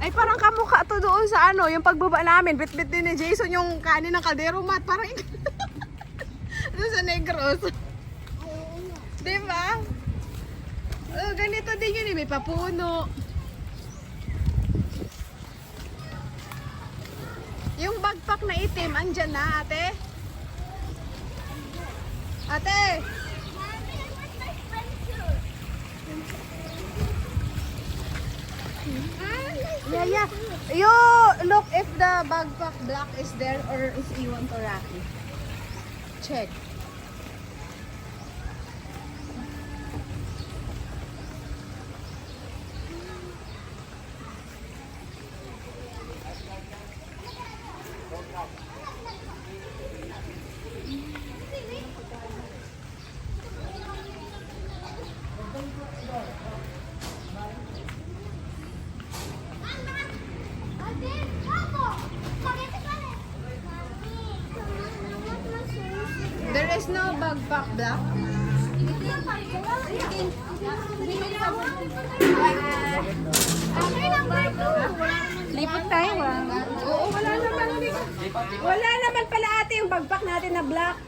Ay, parang kamukha to doon sa ano, yung pagbaba namin. Bit-bit din ni Jason yung kanin ng kaldero mat. Parang doon sa Negros. Diba? Oh, ganito din yun eh. May papuno. Yung backpack na itim, andyan na, ate? Ate! Yeah, yeah. You look if the backpack black is there or is iwan to Rocky. Check. There is no backpack black. Lipat tayo ah. Oo, wala naman. Wala naman pala ate yung backpack natin na black.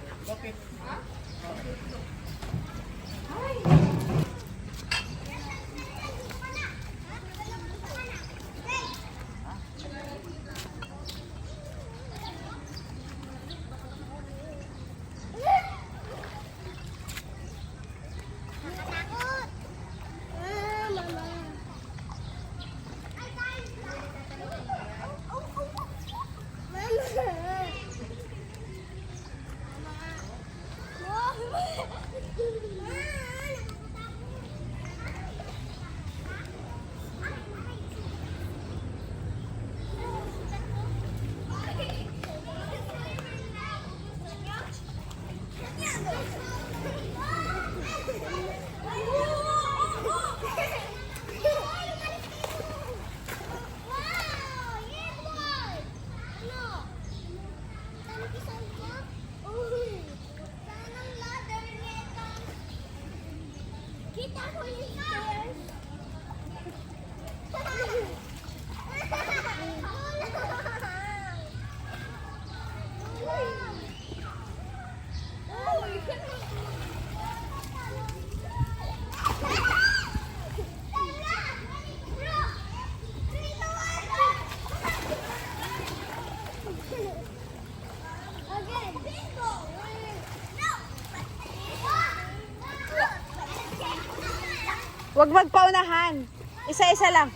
Huwag magpaunahan. Isa-isa lang.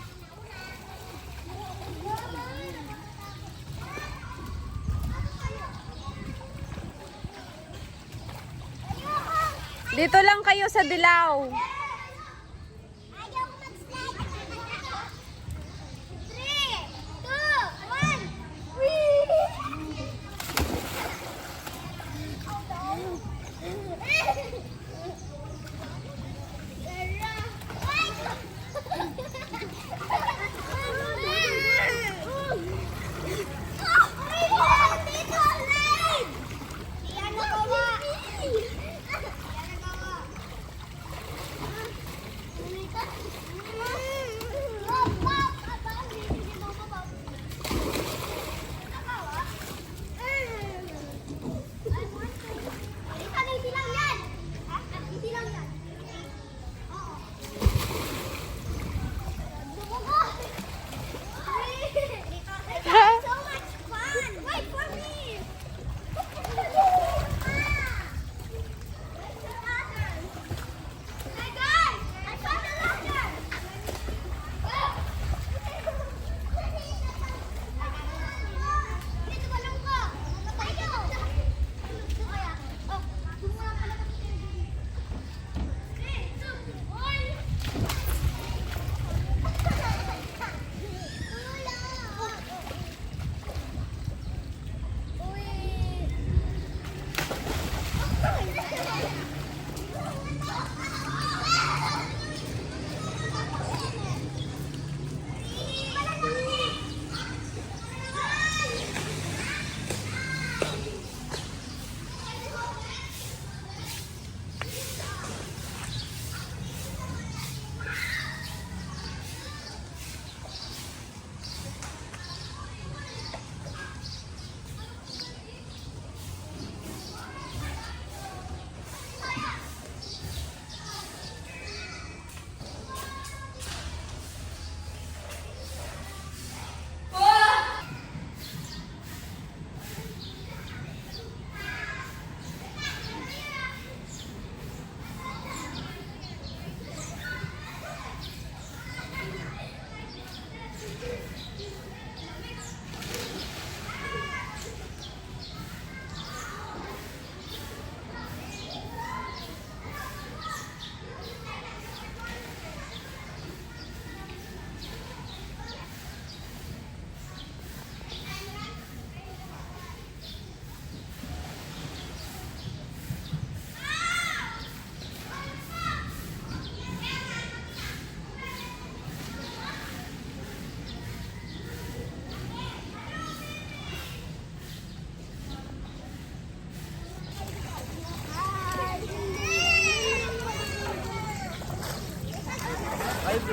Dito lang kayo sa dilaw.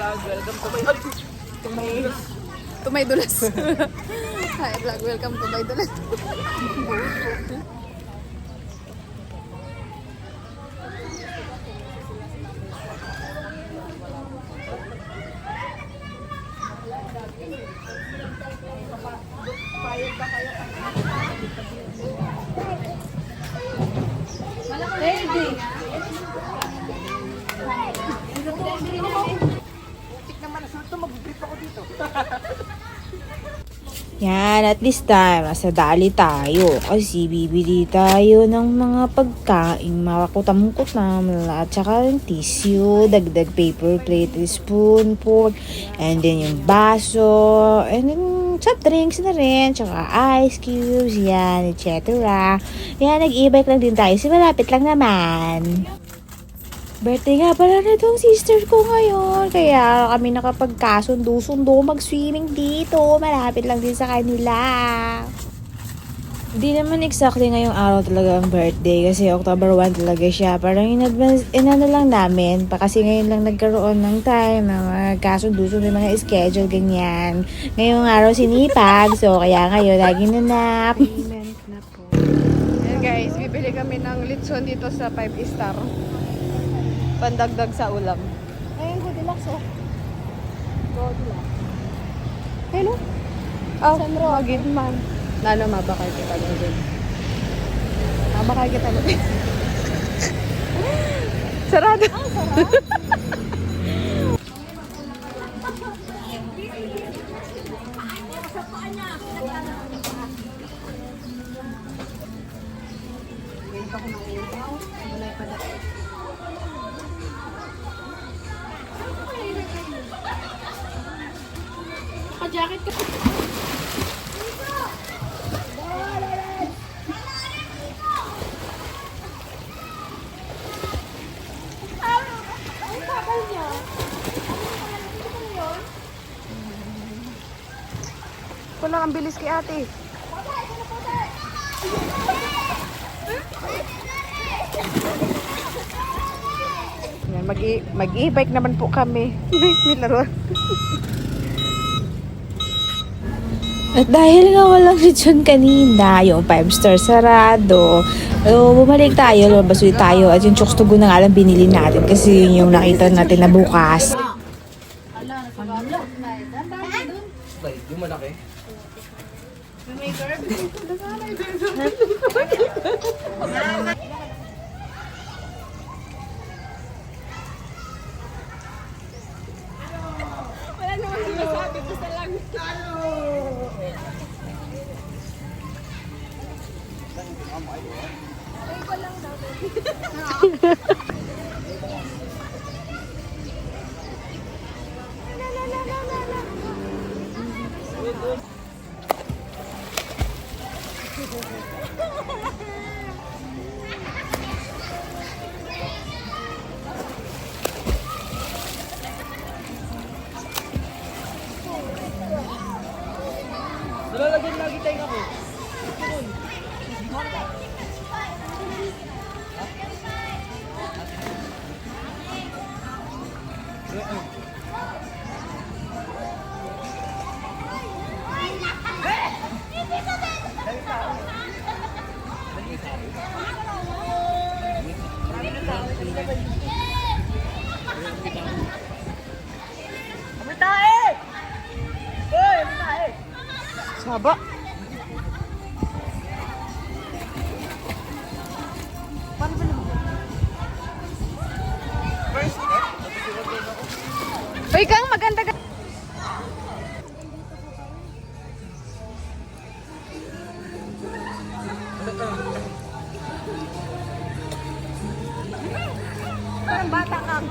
vlog, welcome to my... To my dulas. Hi vlog, welcome to my dulas. Yan, at this time, nasa dali tayo kasi bibili tayo ng mga pagkain, makakutam-kutam, at saka yung tissue, dagdag paper plate, spoon, fork, and then yung baso, and then soft drinks na rin, tsaka ice cubes, yan, etc. Yan, nag-e-bike lang din tayo, kasi malapit lang naman. Birthday nga pala na itong sister ko ngayon. Kaya kami nakapagkasundo-sundo mag-swimming dito. Malapit lang din sa kanila. Hindi naman exactly ngayong araw talaga ang birthday. Kasi October 1 talaga siya. Parang in advance, inano lang namin. Pa kasi ngayon lang nagkaroon ng time na magkasundo-sundo yung mga schedule, ganyan. Ngayong araw sinipag. So kaya ngayon lagi nanap. Payment na po. Ayan guys, bibili kami ng litson dito sa 5-star. Pandagdag sa ulam. Ayun, Goldilocks oh. Goldilocks. Hello? Oh, magid man. Nano, mabakay kita doon. Mabakay kita doon. Sarado. Ah, sarado? Jacket ka. Kulang ang bilis kay ate. Mag-e-bike naman po kami. May laruan. At dahil nga walang lechon kanina, yung 5-star sarado, bumalik tayo, lumabas ulit tayo, at yung chokes to go na nga lang binili natin kasi yun yung nakita natin na bukas. Yung malaki. Wala naman sinasabi ko sa lang. Nalalagyan lagi tayo ako. Saba. Uy, Kang, maganda ka. Parang bata Kang.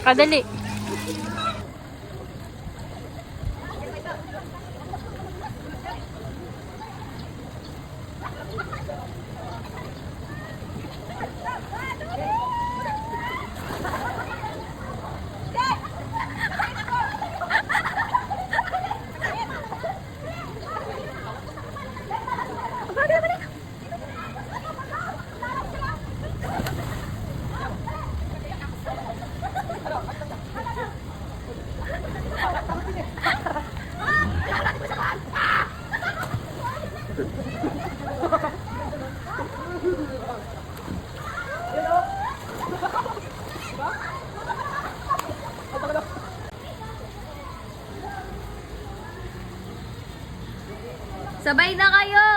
Kadali. Sabay na kayo!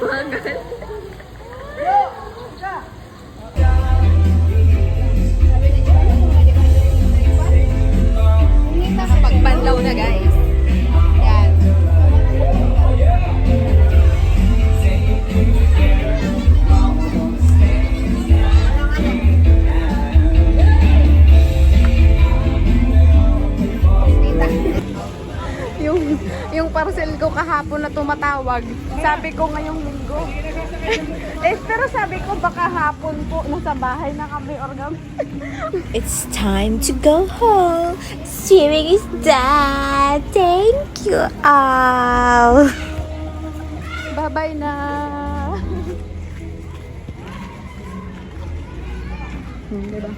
Bagal. Pagbanlaw na guys. Yan. Yung parcel ko kahapon na tumatawag, sabi ko ngayong linggo. Pero sabi ko baka hapon po, nasa bahay na kami or gabi. It's time to go home. Swimming is done. Thank you all. Bye-bye na. Diba?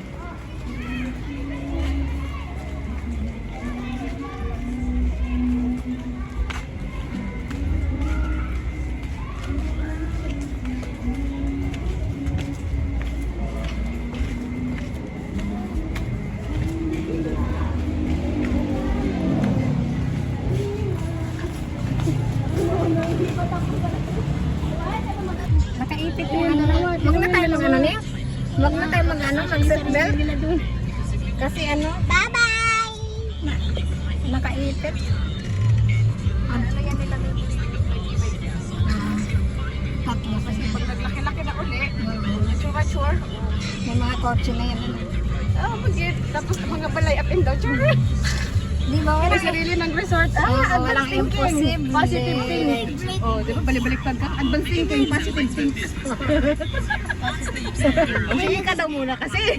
Nakaipit na yan. Wag na tayo mag-ano niya. Wag na tayo mag-ano, mag-seatbelt. Kasi ano? Bye-bye! Nakaipit. Ano na yan nila dito? Tatlo kasi pag naglaki-laki na uli, sure. May mga kotse na yan. Magit. Tapos mga balay up and down. Sure. Di ba? May sarili ng resort. Walang imposible. Positive thing. Di ba? Balibaliktad ka. Advanced thinking, positive thinking. Sige ka daw muna kasi.